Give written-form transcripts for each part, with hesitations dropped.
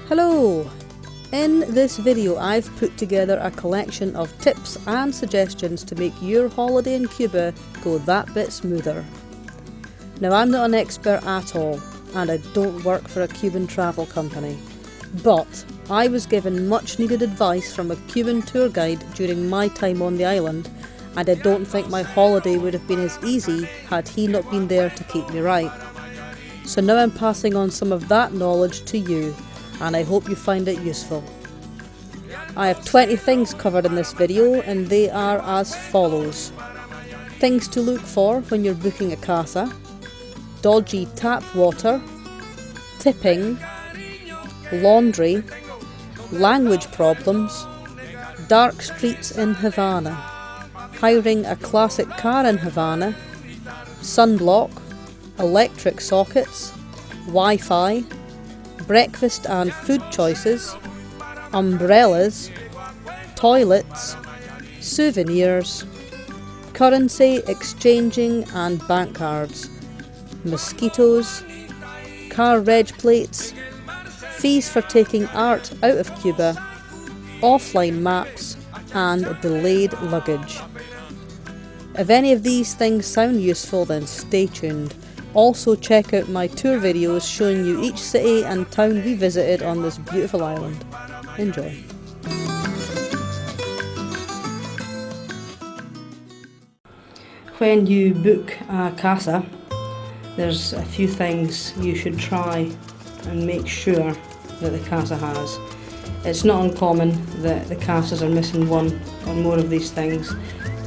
Hello! In this video I've put together a collection of tips and suggestions to make your holiday in Cuba go that bit smoother. Now I'm not an expert at all, and I don't work for a Cuban travel company, but I was given much needed advice from a Cuban tour guide during my time on the island, and I don't think my holiday would have been as easy had he not been there to keep me right. So now I'm passing on some of that knowledge to you, and I hope you find it useful. I have 20 things covered in this video, and they are as follows. Things to look for when you're booking a casa, dodgy tap water, tipping, laundry, language problems, dark streets in Havana, hiring a classic car in Havana, sunblock, electric sockets, Wi-Fi, breakfast and food choices, umbrellas, toilets, souvenirs, currency exchanging and bank cards, mosquitoes, car reg plates, fees for taking art out of Cuba, offline maps, and delayed luggage. If any of these things sound useful, then stay tuned. Also check out my tour videos showing you each city and town we visited on this beautiful island. Enjoy. When you book a casa, there's a few things you should try and make sure that the casa has. It's not uncommon that the casas are missing one or more of these things,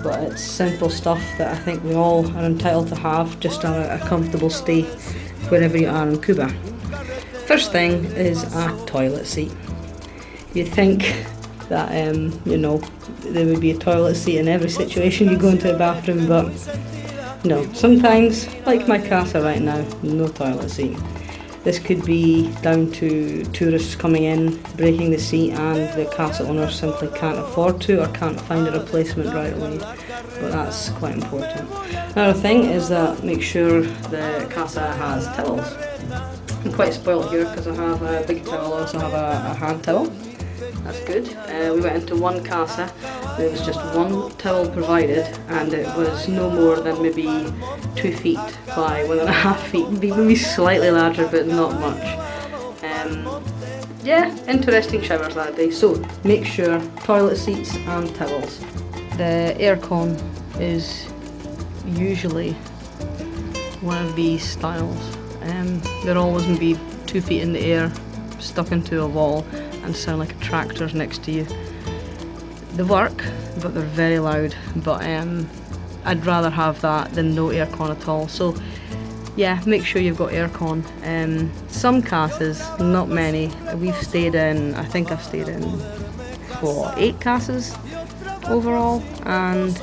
but it's simple stuff that I think we all are entitled to have just a comfortable stay wherever you are in Cuba. First thing is a toilet seat. You'd think that there would be a toilet seat in every situation you go into a bathroom, but no, sometimes, like my casa right now, no toilet seat. This could be down to tourists coming in, breaking the seat, and the casa owner simply can't afford to or can't find a replacement right away, but that's quite important. Another thing is that make sure the casa has towels. I'm quite spoiled here because I have a big towel, I also have a hand towel. That's good. We went into one casa, there was just one towel provided, and it was no more than maybe 2 feet by 1.5 feet, maybe slightly larger but not much. Yeah, interesting showers that day, so make sure toilet seats and towels. The aircon is usually one of these styles. They're always maybe 2 feet in the air, stuck into a wall, and sound like a tractor's next to you. They work, but they're very loud, but I'd rather have that than no aircon at all. So yeah, make sure you've got aircon. Some casas, not many. We've stayed in, I think I've stayed in 8 casas overall, and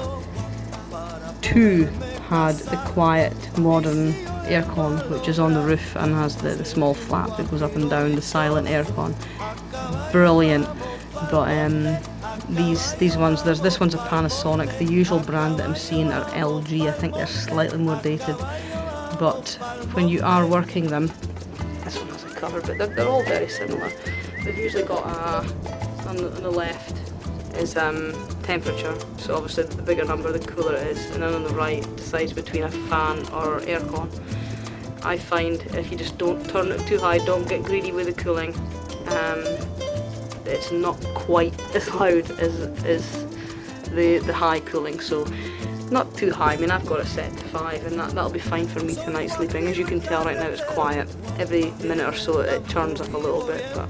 2 had the quiet modern aircon, which is on the roof and has the small flap that goes up and down, the silent aircon. Brilliant. But these ones, this one's a Panasonic. The usual brand that I'm seeing are LG. I think they're slightly more dated, but when you are working them, this one has a cover, but they're all very similar. They've usually got on the left is temperature, so obviously the bigger number the cooler it is, and then on the right decides between a fan or aircon. I find if you just don't turn it too high, don't get greedy with the cooling, it's not quite as loud as the high cooling, so not too high. I mean, I've got it set to 5, and that'll be fine for me tonight sleeping. As you can tell right now, it's quiet. Every minute or so it turns up a little bit, but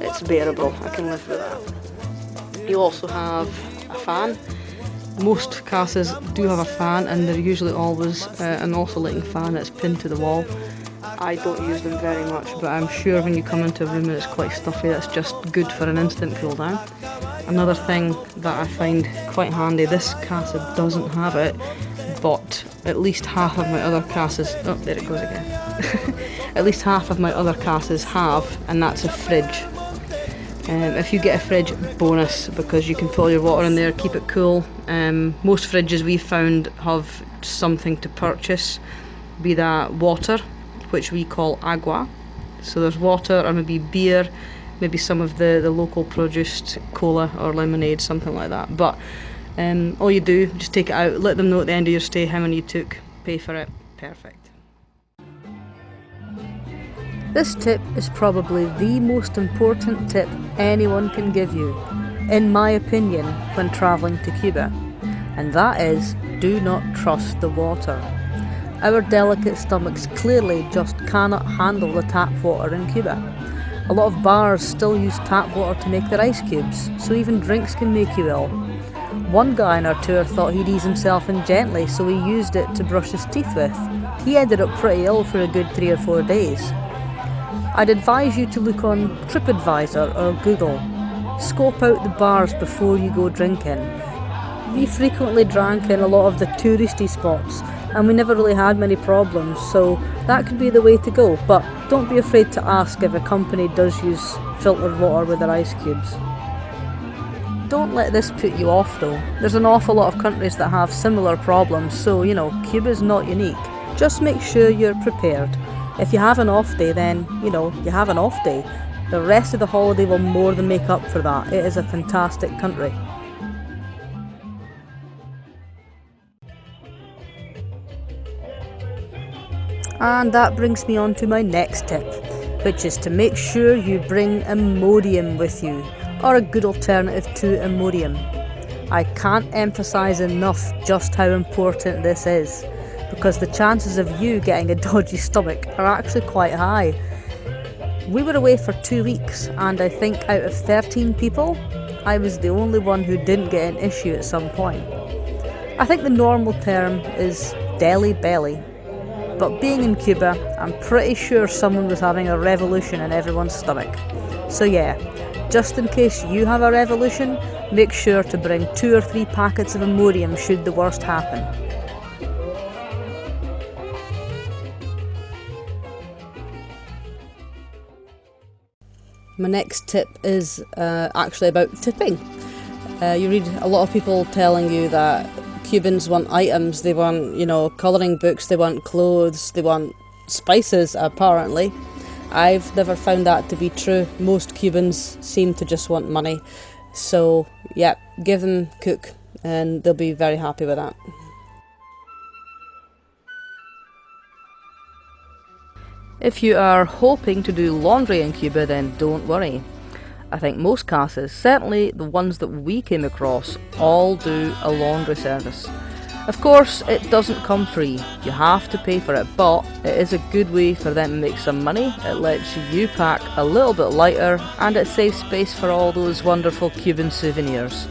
it's bearable. I can live with that. You also have a fan. Most casas do have a fan, and they're usually always an oscillating fan that's pinned to the wall. I don't use them very much, but I'm sure when you come into a room and it's quite stuffy, that's just good for an instant cool down. Another thing that I find quite handy, this casa doesn't have it, but at least half of my other casas, oh there it goes again, at least half of my other casas have, and that's a fridge. If you get a fridge, bonus, because you can put all your water in there, keep it cool. Most fridges we've found have something to purchase, be that water, which we call agua, So there's water or maybe beer, maybe some of the local produced cola or lemonade, something like that. But all you do, just take it out, let them know at the end of your stay how many you took, pay for it, perfect. This tip is probably the most important tip anyone can give you, in my opinion, when travelling to Cuba, and that is, do not trust the water. Our delicate stomachs clearly just cannot handle the tap water in Cuba. A lot of bars still use tap water to make their ice cubes, so even drinks can make you ill. One guy on our tour thought he'd ease himself in gently, so he used it to brush his teeth with. He ended up pretty ill for a good 3 or 4 days. I'd advise you to look on TripAdvisor or Google. Scope out the bars before you go drinking. We frequently drank in a lot of the touristy spots and we never really had many problems, so that could be the way to go, but don't be afraid to ask if a company does use filtered water with their ice cubes. Don't let this put you off though. There's an awful lot of countries that have similar problems, so Cuba's not unique. Just make sure you're prepared. If you have an off day, then, you have an off day. The rest of the holiday will more than make up for that. It is a fantastic country. And that brings me on to my next tip, which is to make sure you bring Imodium with you, or a good alternative to Imodium. I can't emphasise enough just how important this is, because the chances of you getting a dodgy stomach are actually quite high. We were away for 2 weeks, and I think out of 13 people, I was the only one who didn't get an issue at some point. I think the normal term is deli belly, but being in Cuba, I'm pretty sure someone was having a revolution in everyone's stomach. So yeah, just in case you have a revolution, make sure to bring 2 or 3 packets of Imodium should the worst happen. My next tip is actually about tipping. You read a lot of people telling you that Cubans want items, they want, colouring books, they want clothes, they want spices, apparently. I've never found that to be true. Most Cubans seem to just want money. So, yeah, give them cook and they'll be very happy with that. If you are hoping to do laundry in Cuba, then don't worry. I think most casas, certainly the ones that we came across, all do a laundry service. Of course, it doesn't come free. You have to pay for it, but it is a good way for them to make some money. It lets you pack a little bit lighter, and it saves space for all those wonderful Cuban souvenirs.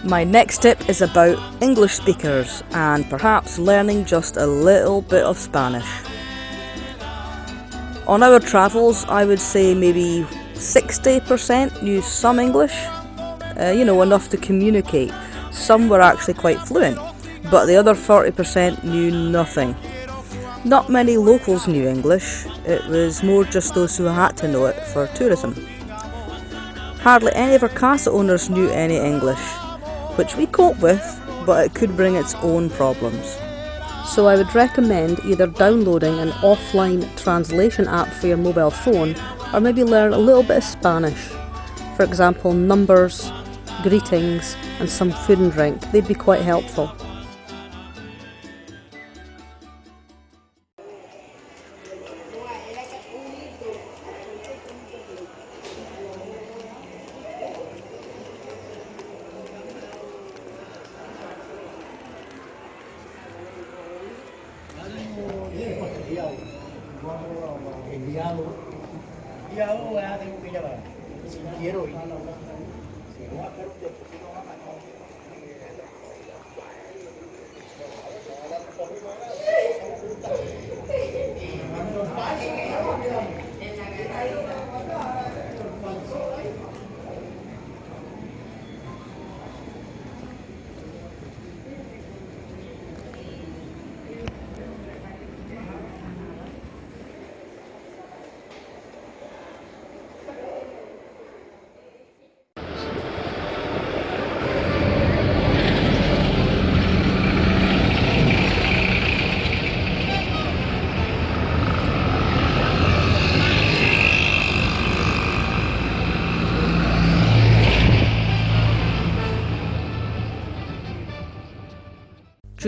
My next tip is about English speakers and perhaps learning just a little bit of Spanish. On our travels, I would say maybe 60% knew some English, enough to communicate. Some were actually quite fluent, but the other 40% knew nothing. Not many locals knew English, it was more just those who had to know it for tourism. Hardly any of our casa owners knew any English, which we cope with, but it could bring its own problems. So I would recommend either downloading an offline translation app for your mobile phone, or maybe learn a little bit of Spanish. For example, numbers, greetings, and some food and drink. They'd be quite helpful.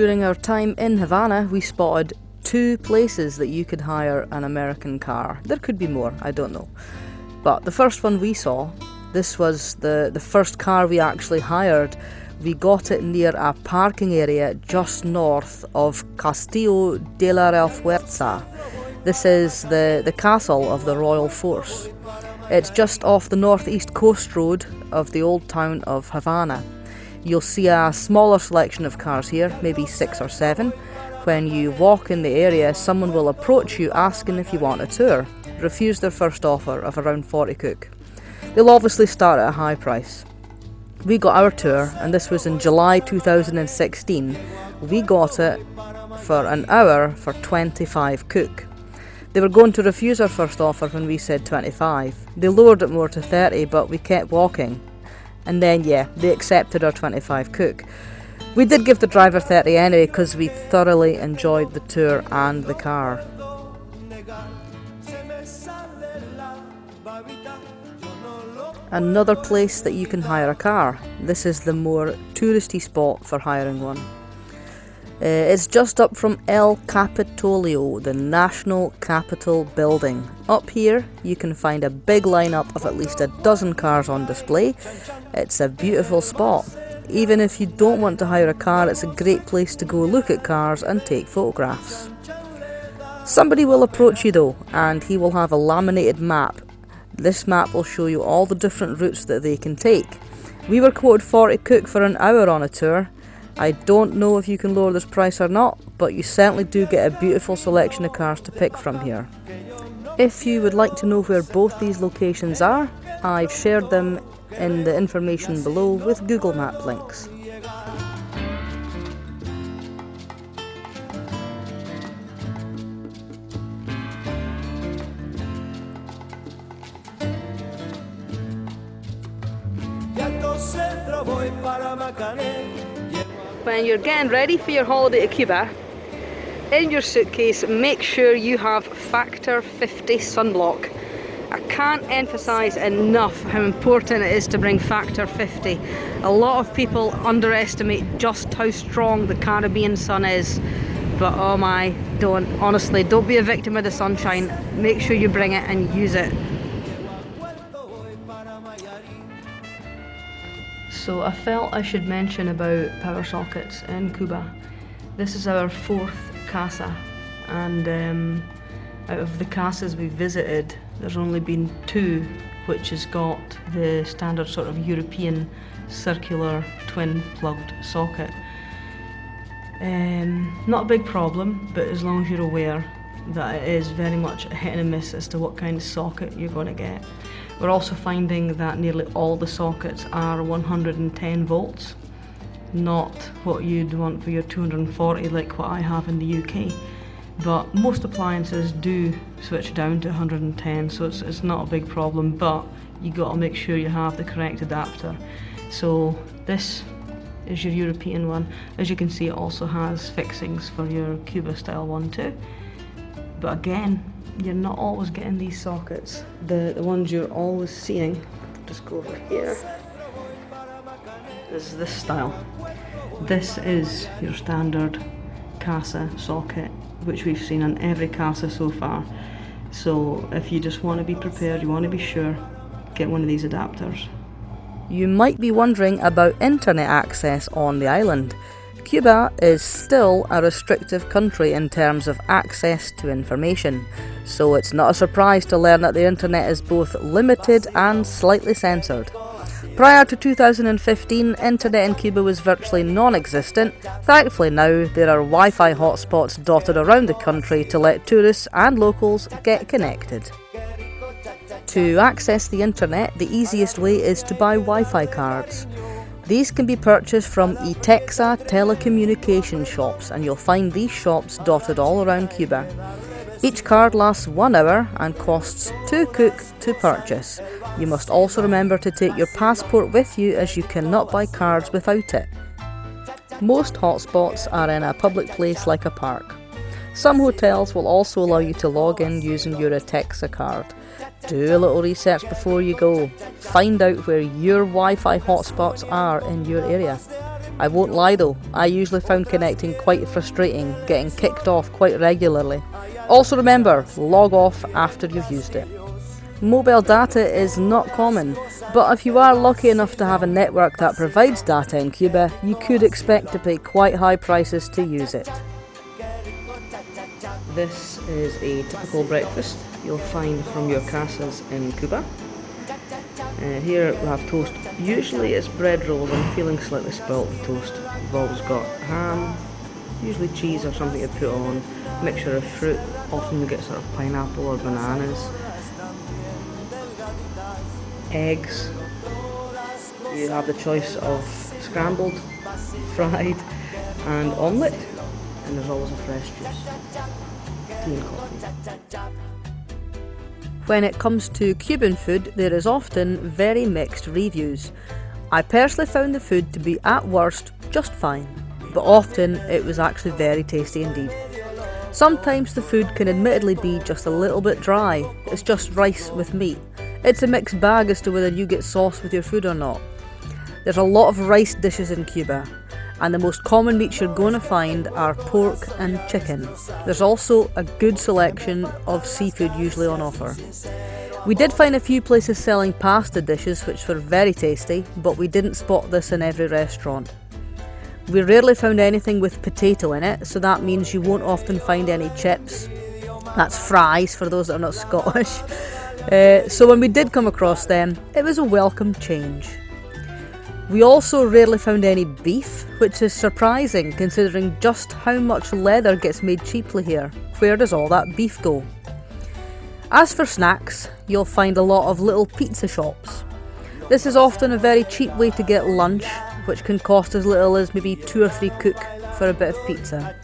During our time in Havana, we spotted 2 places that you could hire an American car. There could be more, I don't know. But the first one we saw, this was the first car we actually hired. We got it near a parking area just north of Castillo de la Real Fuerza. This is the castle of the Royal Force. It's just off the northeast coast road of the old town of Havana. You'll see a smaller selection of cars here, maybe 6 or 7. When you walk in the area, someone will approach you asking if you want a tour. Refuse their first offer of around 40 kook. They'll obviously start at a high price. We got our tour, and this was in July 2016. We got it for an hour for 25 kook. They were going to refuse our first offer when we said 25. They lowered it more to 30, but we kept walking. And then, they accepted our 25 kook. We did give the driver 30 anyway because we thoroughly enjoyed the tour and the car. Another place that you can hire a car. This is the more touristy spot for hiring one. It's just up from El Capitolio, the National Capitol building. Up here you can find a big lineup of at least a dozen cars on display. It's a beautiful spot. Even if you don't want to hire a car, it's a great place to go look at cars and take photographs. Somebody will approach you though, and he will have a laminated map. This map will show you all the different routes that they can take. We were quoted 40 kook for an hour on a tour. I don't know if you can lower this price or not, but you certainly do get a beautiful selection of cars to pick from here. If you would like to know where both these locations are, I've shared them in the information below with Google Map links. When you're getting ready for your holiday to Cuba, in your suitcase make sure you have Factor 50 sunblock. I can't emphasise enough how important it is to bring Factor 50. A lot of people underestimate just how strong the Caribbean sun is, but oh my, don't be a victim of the sunshine. Make sure you bring it and use it. So I felt I should mention about power sockets in Cuba. This is our 4th casa, and out of the casas we visited, there's only been 2 which has got the standard sort of European circular twin plugged socket. Not a big problem, but as long as you're aware that it is very much a hit and a miss as to what kind of socket you're going to get. We're also finding that nearly all the sockets are 110 volts, not what you'd want for your 240 like what I have in the UK. But most appliances do switch down to 110, so it's not a big problem, but you got to make sure you have the correct adapter. So this is your European one. As you can see, it also has fixings for your Cuba style one too. But again, you're not always getting these sockets. The ones you're always seeing, just go over here, is this style. This is your standard casa socket, which we've seen on every casa so far. So if you just want to be prepared, you want to be sure, get one of these adapters. You might be wondering about internet access on the island. Cuba is still a restrictive country in terms of access to information, so it's not a surprise to learn that the internet is both limited and slightly censored. Prior to 2015, internet in Cuba was virtually non-existent. Thankfully now, there are Wi-Fi hotspots dotted around the country to let tourists and locals get connected. To access the internet, the easiest way is to buy Wi-Fi cards. These can be purchased from Etexa telecommunication shops, and you'll find these shops dotted all around Cuba. Each card lasts 1 hour and costs 2 kook to purchase. You must also remember to take your passport with you, as you cannot buy cards without it. Most hotspots are in a public place like a park. Some hotels will also allow you to log in using your Etexa card. Do a little research before you go. Find out where your Wi-Fi hotspots are in your area. I won't lie though, I usually found connecting quite frustrating, getting kicked off quite regularly. Also remember, log off after you've used it. Mobile data is not common, but if you are lucky enough to have a network that provides data in Cuba, you could expect to pay quite high prices to use it. This is a typical breakfast you'll find from your casas in Cuba. Here we have toast. Usually it's bread rolls. I'm feeling slightly spoilt with toast. We've always got ham, usually cheese or something to put on, mixture of fruit. Often we get sort of pineapple or bananas. Eggs. You have the choice of scrambled, fried and omelette, and there's always a fresh juice. Tea and coffee. When it comes to Cuban food, there is often very mixed reviews. I personally found the food to be at worst just fine, but often it was actually very tasty indeed. Sometimes the food can admittedly be just a little bit dry. It's just rice with meat. It's a mixed bag as to whether you get sauce with your food or not. There's a lot of rice dishes in Cuba, and the most common meats you're going to find are pork and chicken. There's also a good selection of seafood usually on offer. We did find a few places selling pasta dishes which were very tasty, but we didn't spot this in every restaurant. We rarely found anything with potato in it, so that means you won't often find any chips. That's fries for those that are not Scottish. So when we did come across them, it was a welcome change. We also rarely found any beef, which is surprising considering just how much leather gets made cheaply here. Where does all that beef go? As for snacks, you'll find a lot of little pizza shops. This is often a very cheap way to get lunch, which can cost as little as maybe 2 or 3 cook for a bit of pizza.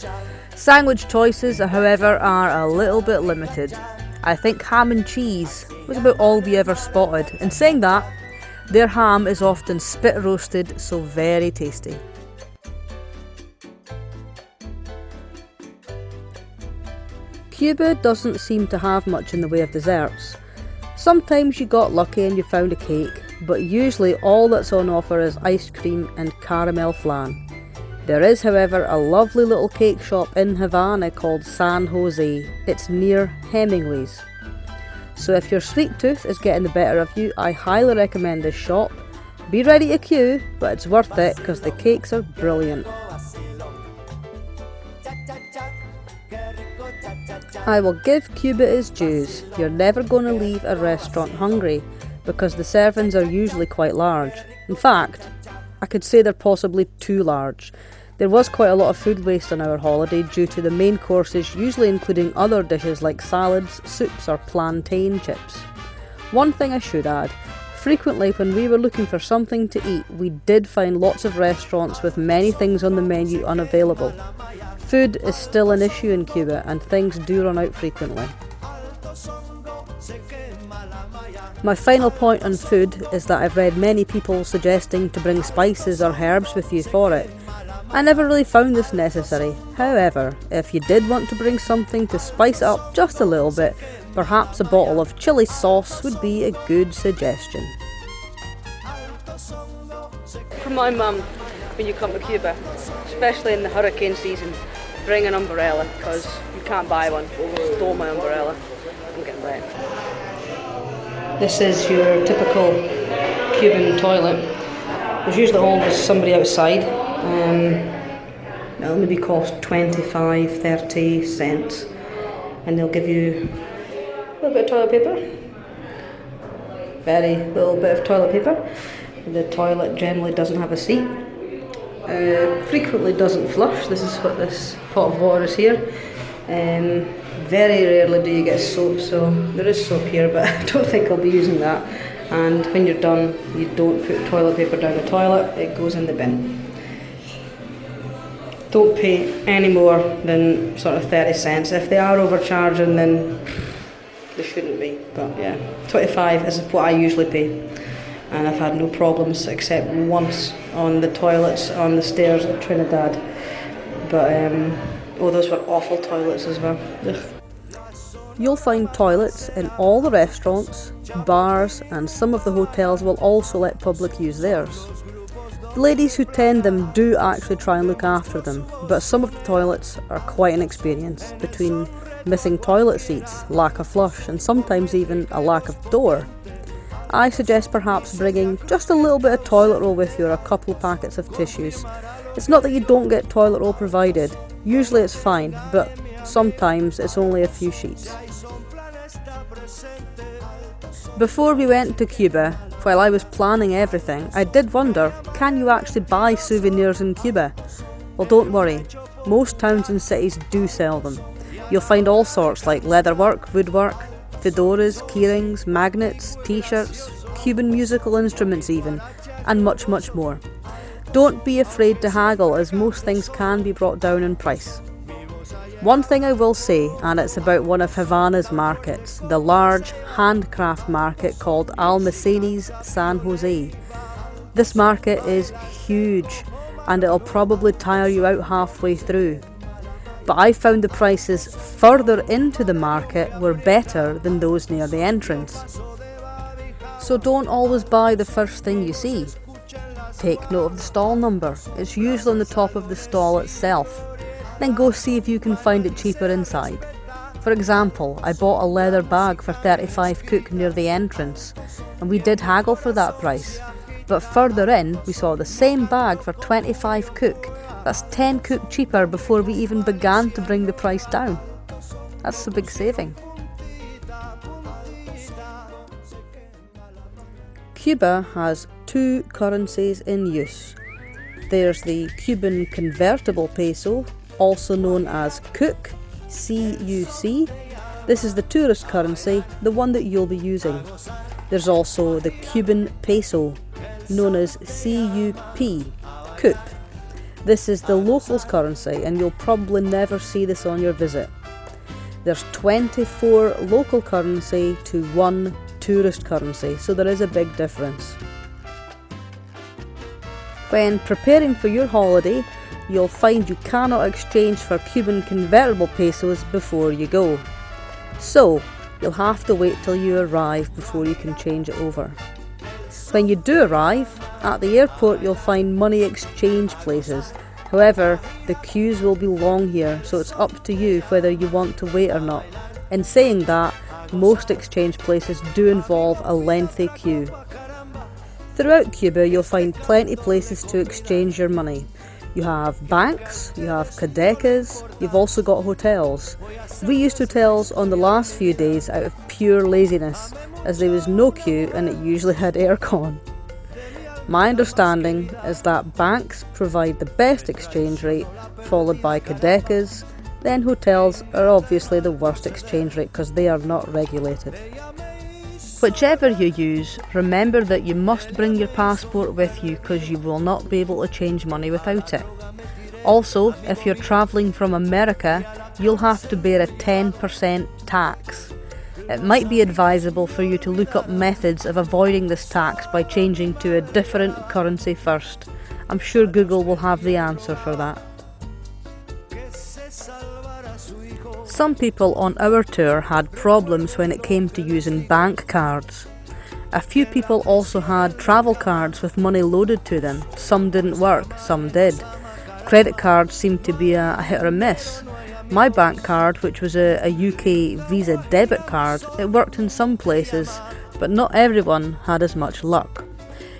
Sandwich choices, however, are a little bit limited. I think ham and cheese was about all we ever spotted, and saying that, their ham is often spit roasted, so very tasty. Cuba doesn't seem to have much in the way of desserts. Sometimes you got lucky and you found a cake, but usually all that's on offer is ice cream and caramel flan. There is, however, a lovely little cake shop in Havana called San Jose. It's near Hemingway's. So if your sweet tooth is getting the better of you, I highly recommend this shop. Be ready to queue, but it's worth it because the cakes are brilliant. I will give Cuba its dues. You're never going to leave a restaurant hungry because the servings are usually quite large. In fact, I could say they're possibly too large. There was quite a lot of food waste on our holiday due to the main courses usually including other dishes like salads, soups or plantain chips. One thing I should add, frequently when we were looking for something to eat, we did find lots of restaurants with many things on the menu unavailable. Food is still an issue in Cuba and things do run out frequently. My final point on food is that I've read many people suggesting to bring spices or herbs with you for it. I never really found this necessary. However, if you did want to bring something to spice it up just a little bit, perhaps a bottle of chili sauce would be a good suggestion. From my mum, when you come to Cuba, especially in the hurricane season, bring an umbrella because you can't buy one. I stole my umbrella. I'm getting wet. This is your typical Cuban toilet. There's usually always somebody outside. It'll maybe cost 25-30 cents and they'll give you a little bit of toilet paper. Very little bit of toilet paper. The toilet generally doesn't have a seat. Frequently doesn't flush. This is what this pot of water is here. Very rarely do you get soap, so there is soap here, but I don't think I'll be using that. And when you're done, you don't put toilet paper down the toilet, it goes in the bin. Don't pay any more than sort of 30 cents. If they are overcharging, then they shouldn't be. But yeah, 25 is what I usually pay. And I've had no problems except once on the toilets on the stairs at Trinidad. But, those were awful toilets as well. Ugh. You'll find toilets in all the restaurants, bars, and some of the hotels will also let public use theirs. The ladies who tend them do actually try and look after them, but some of the toilets are quite an experience, between missing toilet seats, lack of flush, and sometimes even a lack of door. I suggest perhaps bringing just a little bit of toilet roll with you or a couple packets of tissues. It's not that you don't get toilet roll provided, usually it's fine, but sometimes it's only a few sheets. Before we went to Cuba, while I was planning everything, I did wonder, can you actually buy souvenirs in Cuba? Well, don't worry, most towns and cities do sell them. You'll find all sorts like leatherwork, woodwork, fedoras, keyrings, magnets, t-shirts, Cuban musical instruments even, and much, much more. Don't be afraid to haggle, as most things can be brought down in price. One thing I will say, and it's about one of Havana's markets, the large handcraft market called Almacenes San Jose. This market is huge, and it'll probably tire you out halfway through. But I found the prices further into the market were better than those near the entrance. So don't always buy the first thing you see. Take note of the stall number, it's usually on the top of the stall itself. Then go see if you can find it cheaper inside. For example, I bought a leather bag for 35 kuk near the entrance, and we did haggle for that price. But further in, we saw the same bag for 25 kuk. That's 10 kuk cheaper before we even began to bring the price down. That's a big saving. Cuba has two currencies in use. There's the Cuban convertible peso, also known as CUC, C-U-C. This is the tourist currency, the one that you'll be using. There's also the Cuban peso, known as C-U-P, CUP. This is the locals currency, and you'll probably never see this on your visit. There's 24 local currency to 1 tourist currency, so there is a big difference. When preparing for your holiday, you'll find you cannot exchange for Cuban convertible pesos before you go. So, you'll have to wait till you arrive before you can change it over. When you do arrive, at the airport you'll find money exchange places. However, the queues will be long here, so it's up to you whether you want to wait or not. In saying that, most exchange places do involve a lengthy queue. Throughout Cuba, you'll find plenty places to exchange your money. You have banks, you have cadecas, you've also got hotels. We used hotels on the last few days out of pure laziness, as there was no queue and it usually had aircon. My understanding is that banks provide the best exchange rate, followed by cadecas, then hotels are obviously the worst exchange rate because they are not regulated. Whichever you use, remember that you must bring your passport with you because you will not be able to change money without it. Also, if you're travelling from America, you'll have to bear a 10% tax. It might be advisable for you to look up methods of avoiding this tax by changing to a different currency first. I'm sure Google will have the answer for that. Some people on our tour had problems when it came to using bank cards. A few people also had travel cards with money loaded to them. Some didn't work, some did. Credit cards seemed to be a hit or a miss. My bank card, which was a UK Visa debit card, it worked in some places, but not everyone had as much luck.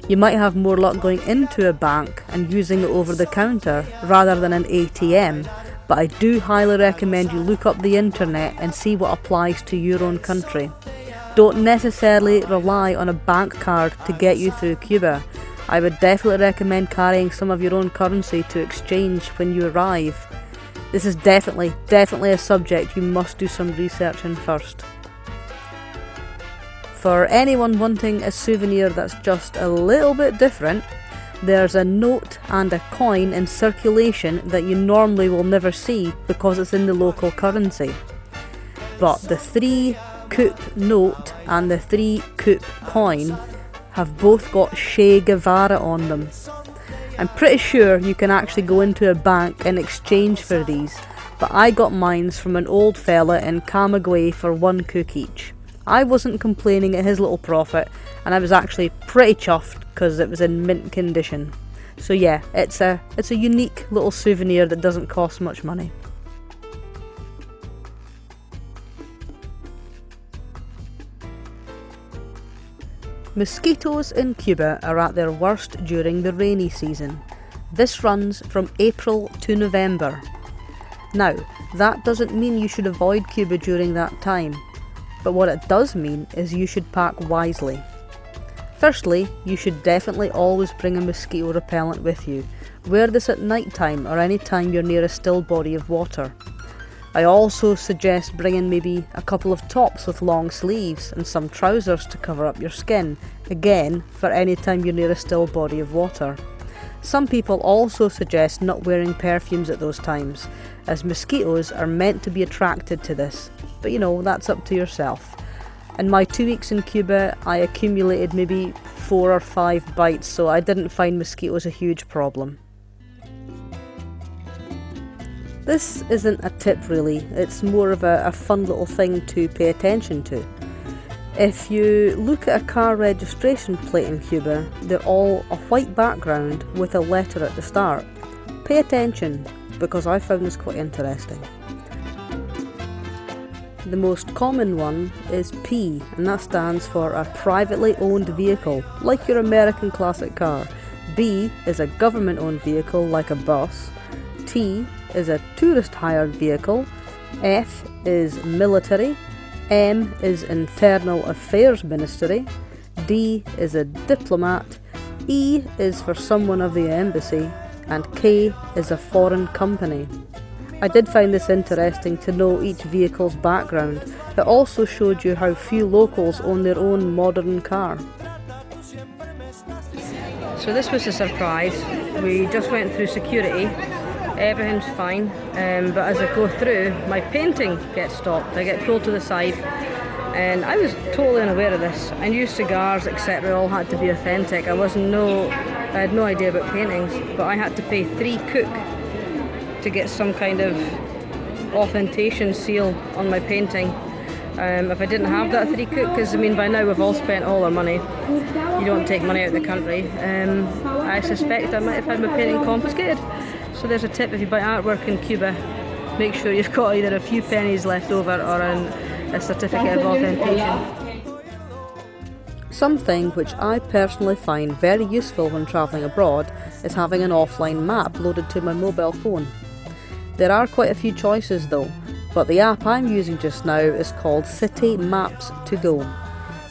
You might have more luck going into a bank and using it over the counter rather than an ATM, but I do highly recommend you look up the internet and see what applies to your own country. Don't necessarily rely on a bank card to get you through Cuba. I would definitely recommend carrying some of your own currency to exchange when you arrive. This is definitely a subject you must do some research in first. For anyone wanting a souvenir that's just a little bit different, there's a note and a coin in circulation that you normally will never see because it's in the local currency. But the 3 kuk note and the 3 kuk coin have both got Che Guevara on them. I'm pretty sure you can actually go into a bank and exchange for these, but I got mines from an old fella in Camagüey for 1 kuk each. I wasn't complaining at his little profit, and I was actually pretty chuffed because it was in mint condition. So yeah, it's a unique little souvenir that doesn't cost much money. Mosquitoes in Cuba are at their worst during the rainy season. This runs from April to November. Now, that doesn't mean you should avoid Cuba during that time, but what it does mean is you should pack wisely. Firstly, you should definitely always bring a mosquito repellent with you. Wear this at night time or any time you're near a still body of water. I also suggest bringing maybe a couple of tops with long sleeves and some trousers to cover up your skin, again for any time you're near a still body of water. Some people also suggest not wearing perfumes at those times, as mosquitoes are meant to be attracted to this, but that's up to yourself. In my 2 weeks in Cuba, I accumulated maybe 4 or 5 bites, so I didn't find mosquitoes a huge problem. This isn't a tip really, it's more of a fun little thing to pay attention to. If you look at a car registration plate in Cuba, they're all a white background with a letter at the start. Pay attention, because I found this quite interesting. The most common one is P, and that stands for a privately owned vehicle, like your American classic car. B is a government owned vehicle, like a bus. T is a tourist hired vehicle. F is military. M is Internal Affairs Ministry. D is a diplomat. E is for someone of the embassy. And K is a foreign company. I did find this interesting to know each vehicle's background. It also showed you how few locals own their own modern car. So this was a surprise. We just went through security. Everything's fine, but as I go through, my painting gets stopped. I get pulled to the side, and I was totally unaware of this. I knew cigars, etc., all had to be authentic. I had no idea about paintings, but I had to pay 3 Cook to get some kind of authentication seal on my painting. If I didn't have that 3 Cook, because by now we've all spent all our money. You don't take money out of the country. I suspect I might have had my painting confiscated. So there's a tip: if you buy artwork in Cuba, make sure you've got either a few pennies left over or a certificate of authentication. Something which I personally find very useful when travelling abroad is having an offline map loaded to my mobile phone. There are quite a few choices though, but the app I'm using just now is called City Maps to Go.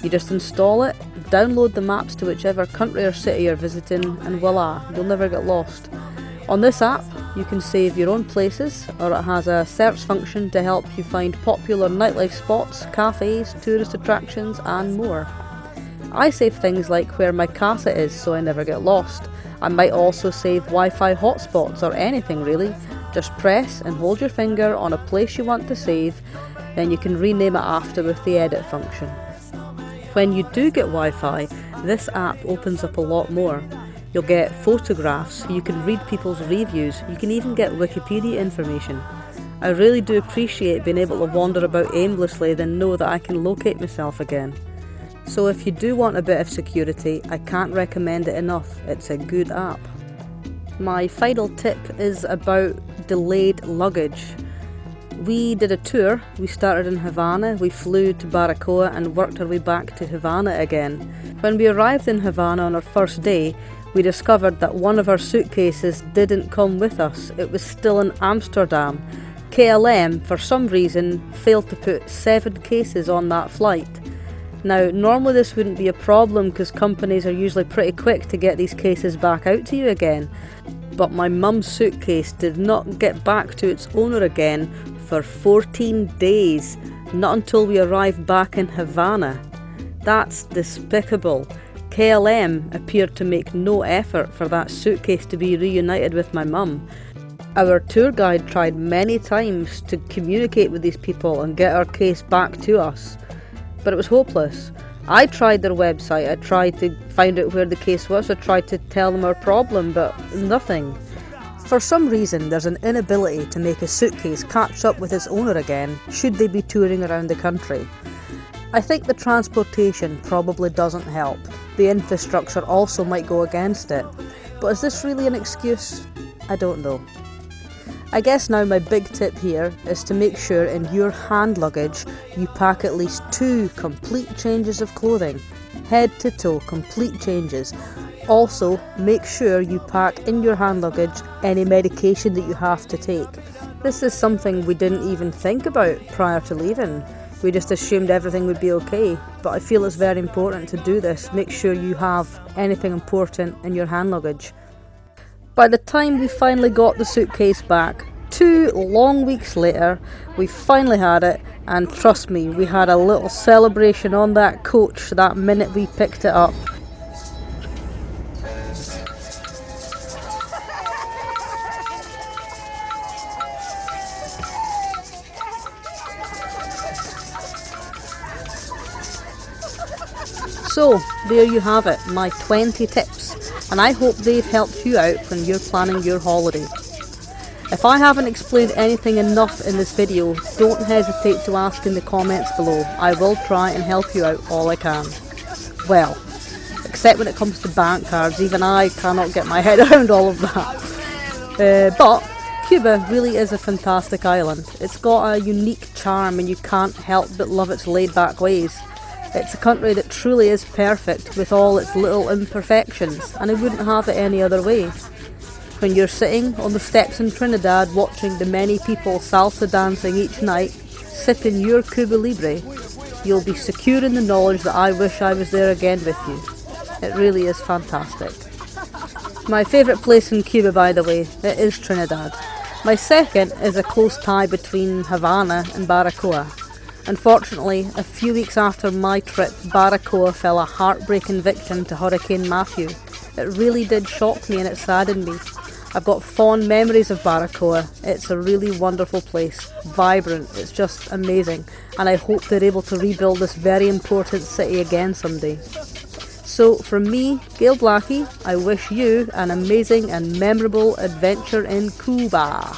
You just install it, download the maps to whichever country or city you're visiting, and voila, you'll never get lost. On this app, you can save your own places, or it has a search function to help you find popular nightlife spots, cafes, tourist attractions and more. I save things like where my casa is so I never get lost. I might also save Wi-Fi hotspots or anything really. Just press and hold your finger on a place you want to save, then you can rename it after with the edit function. When you do get Wi-Fi, this app opens up a lot more. You'll get photographs, you can read people's reviews, you can even get Wikipedia information. I really do appreciate being able to wander about aimlessly then know that I can locate myself again. So if you do want a bit of security, I can't recommend it enough. It's a good app. My final tip is about delayed luggage. We did a tour. We started in Havana, we flew to Baracoa and worked our way back to Havana again. When we arrived in Havana on our first day, we discovered that one of our suitcases didn't come with us. It was still in Amsterdam. KLM, for some reason, failed to put 7 cases on that flight. Now, normally this wouldn't be a problem because companies are usually pretty quick to get these cases back out to you again. But my mum's suitcase did not get back to its owner again for 14 days, not until we arrived back in Havana. That's despicable. KLM appeared to make no effort for that suitcase to be reunited with my mum. Our tour guide tried many times to communicate with these people and get our case back to us, but it was hopeless. I tried their website, I tried to find out where the case was, I tried to tell them our problem, but nothing. For some reason, there's an inability to make a suitcase catch up with its owner again, should they be touring around the country. I think the transportation probably doesn't help. The infrastructure also might go against it. But is this really an excuse? I don't know. I guess now my big tip here is to make sure in your hand luggage you pack at least 2 complete changes of clothing. Head to toe, complete changes. Also, make sure you pack in your hand luggage any medication that you have to take. This is something we didn't even think about prior to leaving. We just assumed everything would be okay, but I feel it's very important to do this. Make sure you have anything important in your hand luggage. By the time we finally got the suitcase back, 2 long weeks later, we finally had it, and trust me, we had a little celebration on that coach that minute we picked it up. So, there you have it, my 20 tips, and I hope they've helped you out when you're planning your holiday. If I haven't explained anything enough in this video, don't hesitate to ask in the comments below. I will try and help you out all I can. Well, except when it comes to bank cards, even I cannot get my head around all of that. But Cuba really is a fantastic island. It's got a unique charm and you can't help but love its laid-back ways. It's a country that truly is perfect with all its little imperfections, and I wouldn't have it any other way. When you're sitting on the steps in Trinidad watching the many people salsa dancing each night, sipping your Cuba Libre, you'll be secure in the knowledge that I wish I was there again with you. It really is fantastic. My favourite place in Cuba, by the way, it is Trinidad. My second is a close tie between Havana and Baracoa. Unfortunately, a few weeks after my trip, Baracoa fell a heartbreaking victim to Hurricane Matthew. It really did shock me and it saddened me. I've got fond memories of Baracoa. It's a really wonderful place, vibrant, it's just amazing, and I hope they're able to rebuild this very important city again someday. So from me, Gail Blackie, I wish you an amazing and memorable adventure in Cuba.